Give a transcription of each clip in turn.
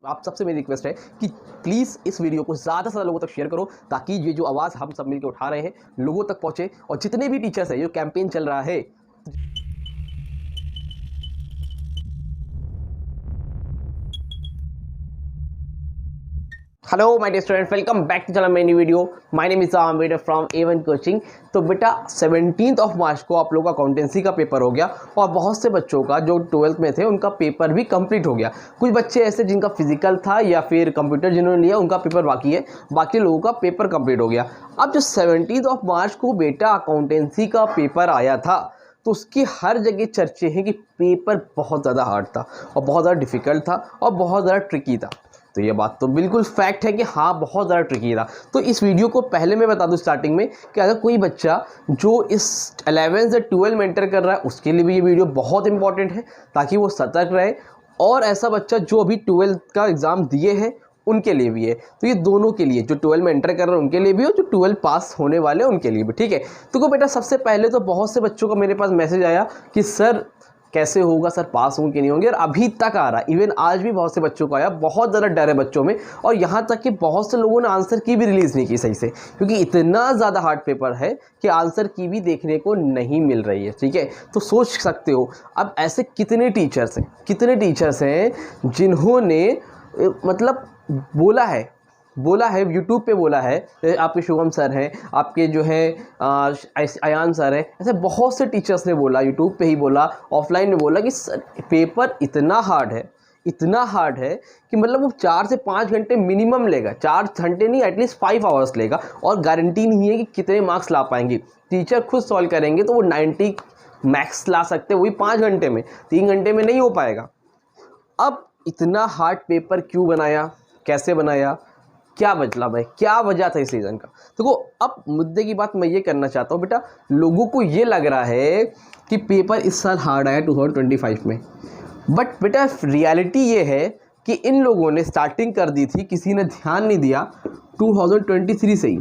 आप सबसे मेरी रिक्वेस्ट है कि प्लीज़ इस वीडियो को ज़्यादा से ज़्यादा लोगों तक शेयर करो, ताकि ये जो आवाज़ हम सब मिलकर उठा रहे हैं लोगों तक पहुँचे। और जितने भी टीचर्स हैं, जो कैंपेन चल रहा है, hello my dear student, welcome back to channel में new video. My name is Aamir from A1 coaching. तो बेटा 17 मार्च को आप लोगों का अकाउंटेंसी का पेपर हो गया और बहुत से बच्चों का जो 12th में थे उनका पेपर भी कंप्लीट हो गया। कुछ बच्चे ऐसे जिनका फिजिकल था या फिर कंप्यूटर जिन्होंने लिया उनका पेपर बाकी है, बाकी लोगों का पेपर कंप्लीट हो गया। अब जो 17 मार्च को बेटा अकाउंटेंसी का पेपर आया था तो उसकी हर जगह चर्चे हैं कि पेपर बहुत ज़्यादा हार्ड था और बहुत ज़्यादा डिफ़िकल्ट था और बहुत ज़्यादा ट्रिकी था। तो ये बात तो बिल्कुल फैक्ट है कि हाँ, बहुत ज़्यादा ट्रिकी था। तो इस वीडियो को पहले मैं बता दूं स्टार्टिंग में कि अगर कोई बच्चा जो इस 11 से 12 में एंटर कर रहा है उसके लिए भी ये वीडियो बहुत इंपॉर्टेंट है, ताकि वो सतर्क रहे। और ऐसा बच्चा जो अभी 12th का एग्ज़ाम दिए हैं उनके लिए भी है। तो ये दोनों के लिए, जो 12 में एंटर कर रहे हैं उनके लिए भी और जो 12 पास होने वाले हैं उनके लिए भी, ठीक है। तो बेटा सबसे पहले तो बहुत से बच्चों का मेरे पास मैसेज आया कि सर कैसे होगा, सर पास होंगे कि नहीं होंगे। और अभी तक आ रहा है, इवन आज भी बहुत से बच्चों को आया, बहुत ज़्यादा डर है बच्चों में। और यहाँ तक कि बहुत से लोगों ने आंसर की भी रिलीज़ नहीं की सही से, क्योंकि इतना ज़्यादा हार्ड पेपर है कि आंसर की भी देखने को नहीं मिल रही है, ठीक है। तो सोच सकते हो अब ऐसे कितने टीचर्स हैं जिन्होंने मतलब बोला है यूट्यूब पे बोला है। आपके शुभम सर हैं, आपके जो है अयान सर हैं, ऐसे बहुत से टीचर्स ने बोला, यूट्यूब पे ही बोला, ऑफलाइन में बोला कि सर पेपर इतना हार्ड है कि मतलब वो 4 से 5 घंटे मिनिमम लेगा। 4 घंटे नहीं, एटलीस्ट 5 आवर्स लेगा। और गारंटी नहीं है कि कितने मार्क्स ला पाएंगे। टीचर खुद सॉल्व करेंगे तो वो 90 मैक्स ला सकते, वही 5 घंटे में, 3 घंटे में नहीं हो पाएगा। अब इतना हार्ड पेपर क्यों बनाया, कैसे बनाया, क्या मतलब है, क्या वजह था इस सीज़न का। देखो अब मुद्दे की बात मैं ये करना चाहता हूँ बेटा, लोगों को ये लग रहा है कि पेपर इस साल हार्ड आया 2025 में, बट बेटा रियलिटी ये है कि इन लोगों ने स्टार्टिंग कर दी थी, किसी ने ध्यान नहीं दिया 2023 से ही,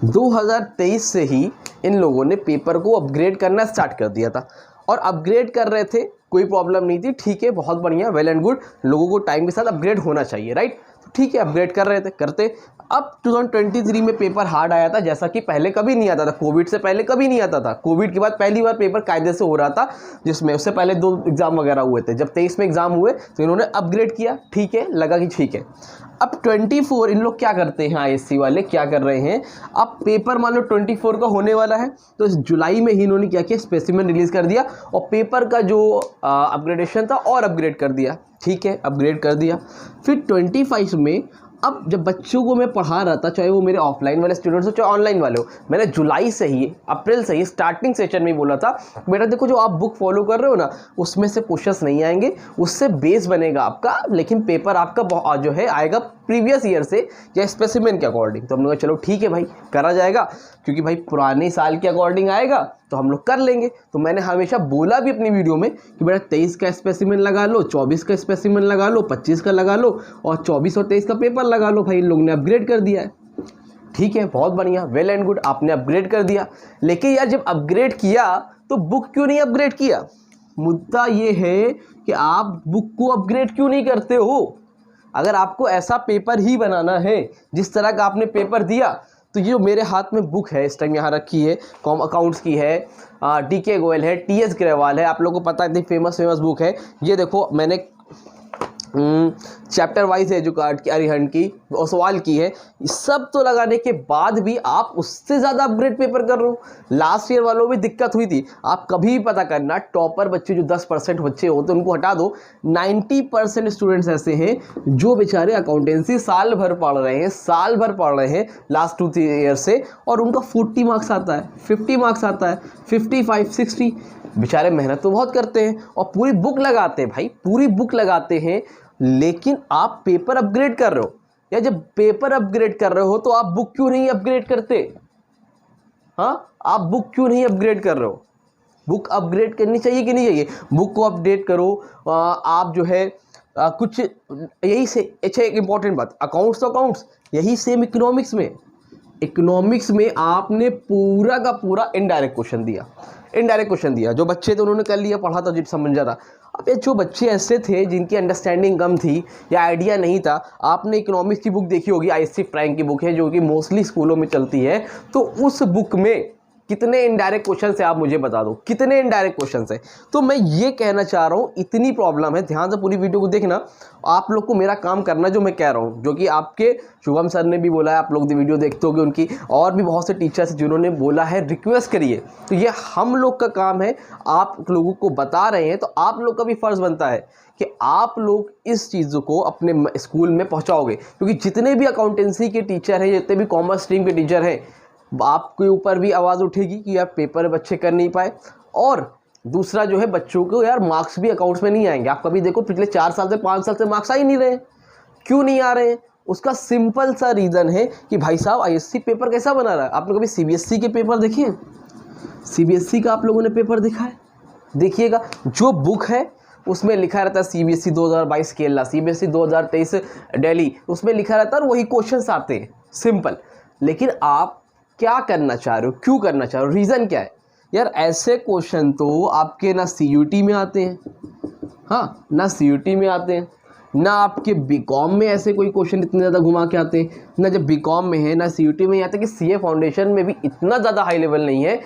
2023 से ही इन लोगों ने पेपर को अपग्रेड करना स्टार्ट कर दिया था। और अपग्रेड कर रहे थे, कोई प्रॉब्लम नहीं थी, ठीक है, बहुत बढ़िया, वेल एंड गुड। लोगों को टाइम के साथ अपग्रेड होना चाहिए, राइट। तो ठीक है, अपग्रेड कर रहे थे, करते। अब 2023 में पेपर हार्ड आया था, जैसा कि पहले कभी नहीं आता था, कोविड से पहले कभी नहीं आता था। कोविड के बाद पहली बार पेपर कायदे से हो रहा था, जिसमें उससे पहले 2 एग्ज़ाम वगैरह हुए थे। जब 23 में एग्ज़ाम हुए तो इन्होंने अपग्रेड किया, ठीक है, लगा कि ठीक है। अब 24 इन लोग क्या करते हैं, ISC वाले क्या कर रहे हैं, अब पेपर मान लो 24 का होने वाला है, तो इस जुलाई में ही इन्होंने क्या किया, स्पेसिमेन रिलीज़ कर दिया और पेपर का जो अपग्रेडेशन था और अपग्रेड कर दिया, ठीक है, अपग्रेड कर दिया। फिर 25 में अब जब बच्चों को मैं पढ़ा रहा था, चाहे वो मेरे ऑफलाइन वाले स्टूडेंट्स हो चाहे ऑनलाइन वाले हो, मैंने जुलाई से ही, अप्रैल से ही स्टार्टिंग सेशन में ही बोला था, बेटा देखो जो आप बुक फॉलो कर रहे हो ना, उसमें से क्वेश्चंस नहीं आएंगे, उससे बेस बनेगा आपका, लेकिन पेपर आपका जो है आएगा प्रीवियस ईयर से या स्पेसिमेन के अकॉर्डिंग। तो हम लोग चलो ठीक है भाई, करा जाएगा, क्योंकि भाई पुराने साल के अकॉर्डिंग आएगा तो हम लोग कर लेंगे। तो मैंने हमेशा बोला भी अपनी वीडियो में कि बेटा 23 का स्पेसिमेन लगा लो, 24 का स्पेसिमेन लगा लो, 25 का लगा लो और 24 और 23 का पेपर लगा लो। भाई इन लोगों ने अपग्रेड कर दिया है, ठीक है, बहुत बढ़िया, वेल एंड गुड, आपने अपग्रेड कर दिया। लेकिन यार जब अपग्रेड किया तो बुक क्यों नहीं अपग्रेड किया। मुद्दा ये है कि आप बुक को अपग्रेड क्यों नहीं करते हो। अगर आपको ऐसा पेपर ही बनाना है जिस तरह का आपने पेपर दिया, तो ये जो मेरे हाथ में बुक है इस टाइम यहाँ रखी है, कॉम अकाउंट्स की है, DK गोयल है, TS ग्रेवाल है, आप लोगों को पता है इतनी फेमस बुक है। ये देखो मैंने चैप्टर वाइज है जो कार्ड की, अरिहंत की और सवाल की है, सब तो लगाने के बाद भी आप उससे ज़्यादा अपग्रेड पेपर कर रहे हो। लास्ट ईयर वालों में दिक्कत हुई थी, आप कभी भी पता करना, टॉपर बच्चे जो 10% बच्चे होते हैं उनको हटा दो, 90% स्टूडेंट्स ऐसे हैं जो बेचारे अकाउंटेंसी साल भर पढ़ रहे हैं लास्ट 2-3 ईयर से, और उनका 40 मार्क्स आता है, 50 मार्क्स आता है, 55, 60। बेचारे मेहनत तो बहुत करते हैं और पूरी बुक लगाते हैं भाई, पूरी बुक लगाते हैं, लेकिन आप पेपर अपग्रेड कर रहे हो। या जब पेपर अपग्रेड कर रहे हो तो आप बुक क्यों नहीं अपग्रेड करते। हाँ, आप बुक क्यों नहीं अपग्रेड कर रहे हो। बुक अपग्रेड करनी चाहिए कि नहीं चाहिए, बुक को अपडेट करो। आप जो है कुछ यही से अच्छा, एक इंपॉर्टेंट बात, अकाउंट्स तो अकाउंट्स, यही सेम इकोनॉमिक्स में आपने पूरा का पूरा इनडायरेक्ट क्वेश्चन दिया। जो बच्चे थे उन्होंने कर लिया, पढ़ा था, जो समझा था। अब ये जो बच्चे ऐसे थे जिनकी अंडरस्टैंडिंग कम थी या आइडिया नहीं था, आपने इकोनॉमिक्स की बुक देखी होगी, आईएससी फ्रैंक की बुक है जो कि मोस्टली स्कूलों में चलती है, तो उस बुक में कितने इनडायरेक्ट क्वेश्चन है आप मुझे बता दो, कितने इनडायरेक्ट क्वेश्चन है। तो मैं ये कहना चाह रहा हूँ इतनी प्रॉब्लम है, ध्यान से पूरी वीडियो को देखना। आप लोग को मेरा काम करना जो मैं कह रहा हूँ, जो कि आपके शुभम सर ने भी बोला है, आप लोग वीडियो देखते होगे उनकी, और भी बहुत से टीचर्स जिन्होंने बोला है रिक्वेस्ट करिए। तो ये हम लोग का काम है, आप लोगों को बता रहे हैं, तो आप लोग का भी फर्ज बनता है कि आप लोग इस चीज़ को अपने स्कूल में पहुँचाओगे, क्योंकि जितने भी अकाउंटेंसी के टीचर हैं, जितने भी कॉमर्स स्ट्रीम के टीचर हैं, आपके ऊपर भी आवाज़ उठेगी कि यार पेपर बच्चे कर नहीं पाए। और दूसरा जो है, बच्चों को यार मार्क्स भी अकाउंट्स में नहीं आएंगे। आप कभी देखो पिछले 4 साल से 5 साल से मार्क्स आ ही नहीं रहे। क्यों नहीं आ रहे हैं? उसका सिंपल सा रीज़न है कि भाई साहब आईएससी पेपर कैसा बना रहा है। आपने कभी सीबीएसई के पेपर देखे हैं? सीबीएसई का आप लोगों ने पेपर देखा है? देखिएगा, जो बुक है उसमें लिखा रहता है सीबीएसई 2022 केरला, सीबीएसई 2023 दिल्ली, उसमें लिखा रहता है और वही क्वेश्चंस आते हैं, सिंपल। लेकिन आप क्या करना चाह रहे हो, क्यों करना चाह रहे हो, रीज़न क्या है? यार ऐसे क्वेश्चन तो आपके ना सीयूटी में आते हैं, हाँ ना सीयूटी में आते हैं, ना आपके बीकॉम में ऐसे कोई क्वेश्चन इतने ज़्यादा घुमा के आते हैं, ना जब बीकॉम में है ना सीयूटी में आते कि सीए फाउंडेशन में भी इतना ज़्यादा हाई लेवल नहीं है,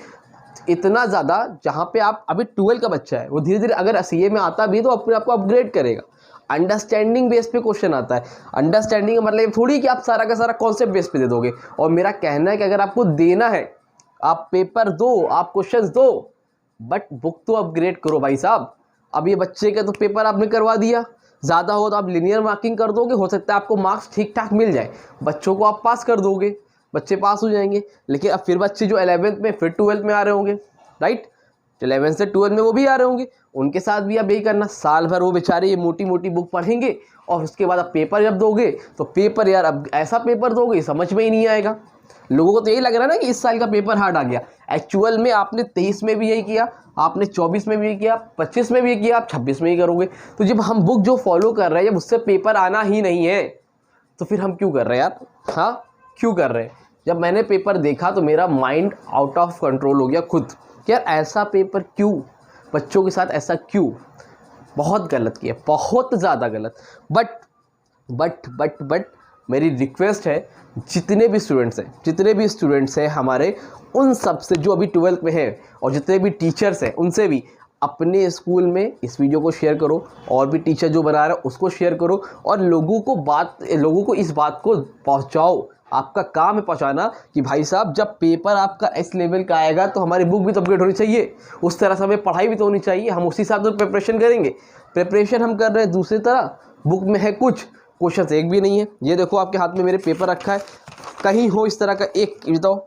इतना ज़्यादा जहाँ पे आप अभी 12 का बच्चा है वो धीरे धीरे अगर सीए में आता भी तो अपने आप को अपग्रेड करेगा। अंडरस्टैंडिंग बेस पे क्वेश्चन आता है। अंडरस्टैंडिंग का मतलब थोड़ी कि आप सारा का सारा कॉन्सेप्ट बेस पे दे दोगे। और मेरा कहना है कि अगर आपको देना है, आप पेपर दो, आप क्वेश्चंस दो, बट बुक तो अपग्रेड करो भाई साहब। अब ये बच्चे का तो पेपर आपने करवा दिया, ज़्यादा हो तो आप लिनियर मार्किंग कर दोगे, हो सकता है आपको मार्क्स ठीक ठाक मिल जाए, बच्चों को आप पास कर दोगे, बच्चे पास हो जाएंगे। लेकिन अब फिर बच्चे जो 11th में फिर 12th में आ रहे होंगे, राइट, 11th से 12th में वो भी आ रहे होंगे, उनके साथ भी आप यही करना। साल भर वो बेचारे ये मोटी मोटी बुक पढ़ेंगे और उसके बाद आप पेपर जब दोगे तो पेपर यार अब ऐसा पेपर दोगे समझ में ही नहीं आएगा। लोगों को तो यही लग रहा है ना कि इस साल का पेपर हार्ड आ गया। एक्चुअल में आपने 23 में भी यही किया, आपने 24 में भी यही किया, 25 में भी यही किया, आप 26 में ही करोगे। तो जब हम बुक जो फॉलो कर रहे हैं, जब उससे पेपर आना ही नहीं है तो फिर हम क्यों कर रहे हैं यार? हाँ, क्यों कर रहे हैं? जब मैंने पेपर देखा तो मेरा माइंड आउट ऑफ कंट्रोल हो गया खुद, यार ऐसा पेपर क्यों, बच्चों के साथ ऐसा क्यों? बहुत गलत किया, बहुत ज़्यादा गलत। बट मेरी रिक्वेस्ट है, जितने भी स्टूडेंट्स हैं हमारे, उन सब से जो अभी 12th में है और जितने भी टीचर्स हैं उनसे भी अपने स्कूल में इस वीडियो को शेयर करो, और भी टीचर जो बना रहे हैं उसको शेयर करो, और लोगों को इस बात को पहुंचाओ। आपका काम है पहुंचाना कि भाई साहब जब पेपर आपका इस लेवल का आएगा तो हमारी बुक भी तो अपग्रेड होनी चाहिए, उस तरह से हमें पढ़ाई भी तो होनी चाहिए, हम उसी हिसाब से प्रिपरेशन करेंगे। प्रिपरेशन हम कर रहे हैं दूसरी तरह, बुक में है कुछ, क्वेश्चन एक भी नहीं है। ये देखो आपके हाथ में मेरे पेपर रखा है, कहीं हो इस तरह का एक बताओ,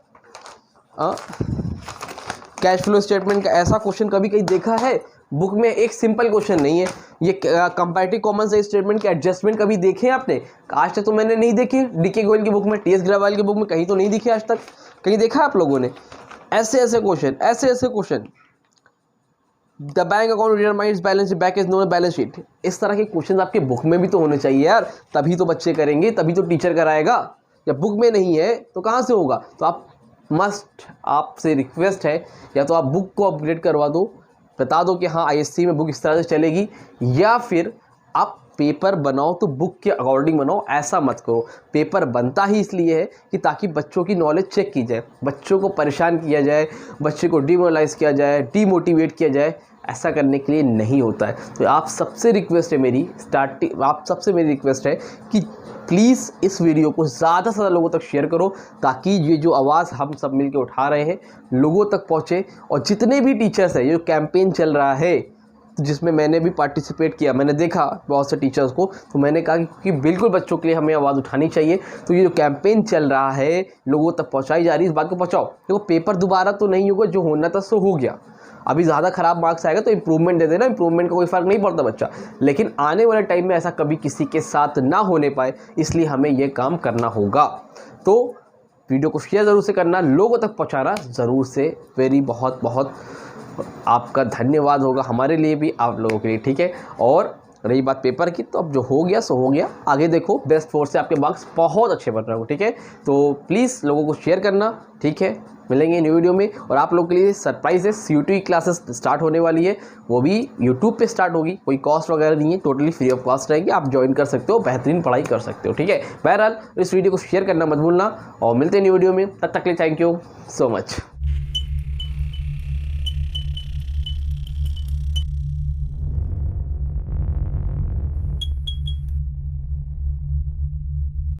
कैश फ्लो स्टेटमेंट का ऐसा क्वेश्चन कभी कहीं देखा है? बुक में एक सिंपल क्वेश्चन नहीं है। ये कंपैरेटिव कॉमन सेंस स्टेटमेंट के एडजस्टमेंट कभी देखे हैं आपने? आज तक तो मैंने नहीं देखे। डीके गोयल की बुक में, टीएस ग्रेवाल की बुक में कहीं तो नहीं दिखे आज तक। कहीं देखा आप लोगों ने ऐसे question? The bank account determines balance back is known balance sheet. इस तरह के क्वेश्चन आपके बुक में भी तो होने चाहिए यार, तभी तो बच्चे करेंगे, तभी तो टीचर कराएगा। जब बुक में नहीं है तो कहाँ से होगा? तो आप आपसे रिक्वेस्ट है, या तो आप बुक को अपग्रेड करवा दो, बता दो कि हाँ आईएससी में बुक इस तरह से चलेगी, या फिर आप पेपर बनाओ तो बुक के अकॉर्डिंग बनाओ। ऐसा मत करो। पेपर बनता ही इसलिए है कि ताकि बच्चों की नॉलेज चेक की जाए, बच्चों को परेशान किया जाए, बच्चे को डिमोरलाइज किया जाए, डीमोटिवेट किया जाए। ऐसा करने के लिए नहीं होता है। तो आप सबसे रिक्वेस्ट है मेरी रिक्वेस्ट है कि प्लीज़ इस वीडियो को ज़्यादा से ज़्यादा लोगों तक शेयर करो, ताकि ये जो आवाज़ हम सब मिलकर उठा रहे हैं लोगों तक पहुँचे। और जितने भी टीचर्स हैं, ये जो कैंपेन चल रहा है जिसमें मैंने भी पार्टिसिपेट किया, मैंने देखा बहुत से टीचर्स को, तो मैंने कहा कि बिल्कुल बच्चों के लिए हमें आवाज़ उठानी चाहिए। तो ये जो कैंपेन चल रहा है लोगों तक पहुँचाई जा रही है, इस बात को पहुँचाओ। देखो पेपर दोबारा तो नहीं होगा, जो होना था सो हो गया। अभी ज़्यादा ख़राब मार्क्स आएगा तो इंप्रूवमेंट दे देना, इंप्रूवमेंट का कोई फ़र्क नहीं पड़ता बच्चा, लेकिन आने वाले टाइम में ऐसा कभी किसी के साथ ना होने पाए, इसलिए हमें ये काम करना होगा। तो वीडियो को शेयर ज़रूर से करना, लोगों तक पहुँचाना ज़रूर से। वेरी बहुत बहुत आपका धन्यवाद होगा हमारे लिए भी, आप लोगों के लिए, ठीक है। और रही बात पेपर की, तो अब जो हो गया सो हो गया, आगे देखो बेस्ट 4 से आपके मार्क्स बहुत अच्छे बन रहे हो, ठीक है। तो प्लीज़ लोगों को शेयर करना, ठीक है। मिलेंगे न्यू वीडियो में। और आप लोगों के लिए सरप्राइज है, CUET की क्लासेस स्टार्ट होने वाली है, वो भी यूट्यूब पे स्टार्ट होगी, कोई कॉस्ट वगैरह नहीं है, टोटली फ्री ऑफ कॉस्ट रहेगी, आप ज्वाइन कर सकते हो, बेहतरीन पढ़ाई कर सकते हो, ठीक है। बहरहाल इस वीडियो को शेयर करना मत भूलना और मिलते हैं न्यू वीडियो में, तब तक के लिए थैंक यू सो मच।